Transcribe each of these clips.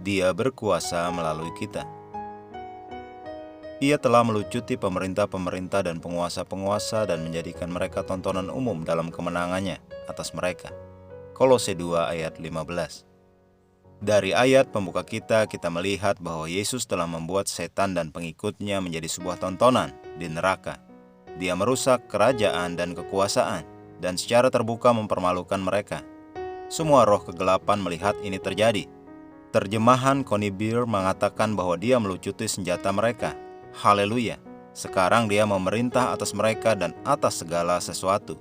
Dia berkuasa melalui kita. Ia telah melucuti pemerintah-pemerintah dan penguasa-penguasa dan menjadikan mereka tontonan umum dalam kemenangannya atas mereka. Kolose 2 ayat 15. Dari ayat pembuka kita melihat bahwa Yesus telah membuat setan dan pengikutnya menjadi sebuah tontonan di neraka. Dia merusak kerajaan dan kekuasaan dan secara terbuka mempermalukan mereka. Semua roh kegelapan melihat ini terjadi. Terjemahan Connie Beer mengatakan bahwa dia melucuti senjata mereka. Haleluya! Sekarang dia memerintah atas mereka dan atas segala sesuatu.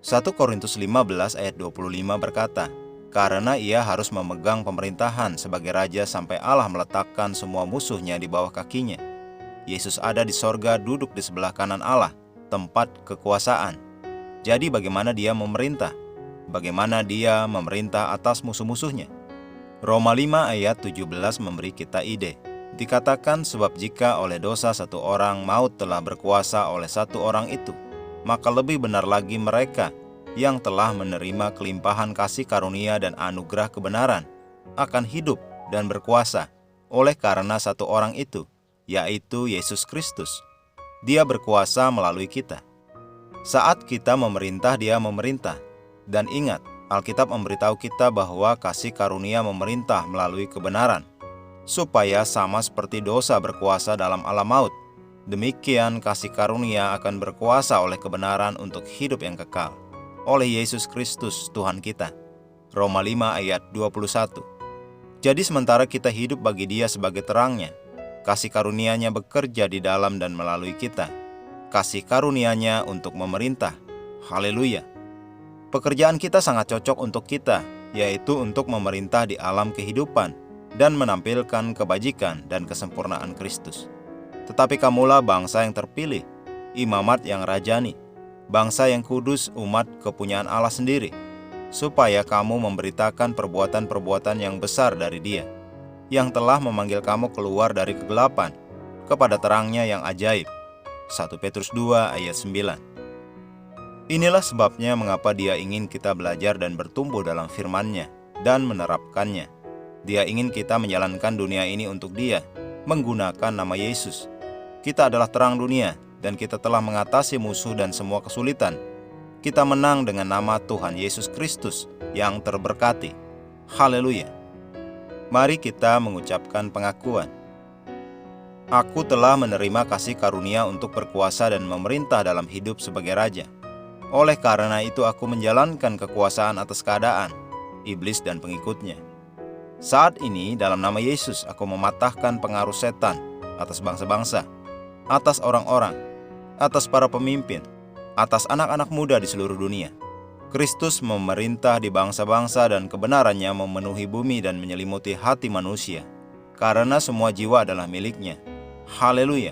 1 Korintus 15 ayat 25 berkata, karena ia harus memegang pemerintahan sebagai raja sampai Allah meletakkan semua musuhnya di bawah kakinya. Yesus ada di sorga, duduk di sebelah kanan Allah, tempat kekuasaan. Jadi bagaimana dia memerintah? Bagaimana dia memerintah atas musuh-musuhnya? Roma 5 ayat 17 memberi kita ide. Dikatakan sebab jika oleh dosa satu orang maut telah berkuasa oleh satu orang itu, maka lebih benar lagi mereka yang telah menerima kelimpahan kasih karunia dan anugerah kebenaran akan hidup dan berkuasa oleh karena satu orang itu, yaitu Yesus Kristus. Dia berkuasa melalui kita. Saat kita memerintah, dia memerintah. Dan ingat, Alkitab memberitahu kita bahwa kasih karunia memerintah melalui kebenaran, supaya sama seperti dosa berkuasa dalam alam maut, demikian kasih karunia akan berkuasa oleh kebenaran untuk hidup yang kekal, oleh Yesus Kristus Tuhan kita. Roma 5 ayat 21. Jadi sementara kita hidup bagi Dia sebagai terangnya, kasih karunia-Nya bekerja di dalam dan melalui kita. Kasih karunia-Nya untuk memerintah. Haleluya! Pekerjaan kita sangat cocok untuk kita, yaitu untuk memerintah di alam kehidupan dan menampilkan kebajikan dan kesempurnaan Kristus. Tetapi kamulah bangsa yang terpilih, imamat yang rajani, bangsa yang kudus, umat kepunyaan Allah sendiri, supaya kamu memberitakan perbuatan-perbuatan yang besar dari Dia, yang telah memanggil kamu keluar dari kegelapan kepada terangnya yang ajaib. 1 Petrus 2 ayat 9. Inilah sebabnya mengapa Dia ingin kita belajar dan bertumbuh dalam firman-Nya dan menerapkannya. Dia ingin kita menjalankan dunia ini untuk Dia, menggunakan nama Yesus. Kita adalah terang dunia, dan kita telah mengatasi musuh dan semua kesulitan. Kita menang dengan nama Tuhan Yesus Kristus yang terberkati. Haleluya! Mari kita mengucapkan pengakuan. Aku telah menerima kasih karunia untuk berkuasa dan memerintah dalam hidup sebagai raja. Oleh karena itu aku menjalankan kekuasaan atas keadaan, iblis dan pengikutnya. Saat ini dalam nama Yesus aku mematahkan pengaruh setan atas bangsa-bangsa, atas orang-orang, atas para pemimpin, atas anak-anak muda di seluruh dunia. Kristus memerintah di bangsa-bangsa dan kebenarannya memenuhi bumi dan menyelimuti hati manusia, karena semua jiwa adalah miliknya. Haleluya!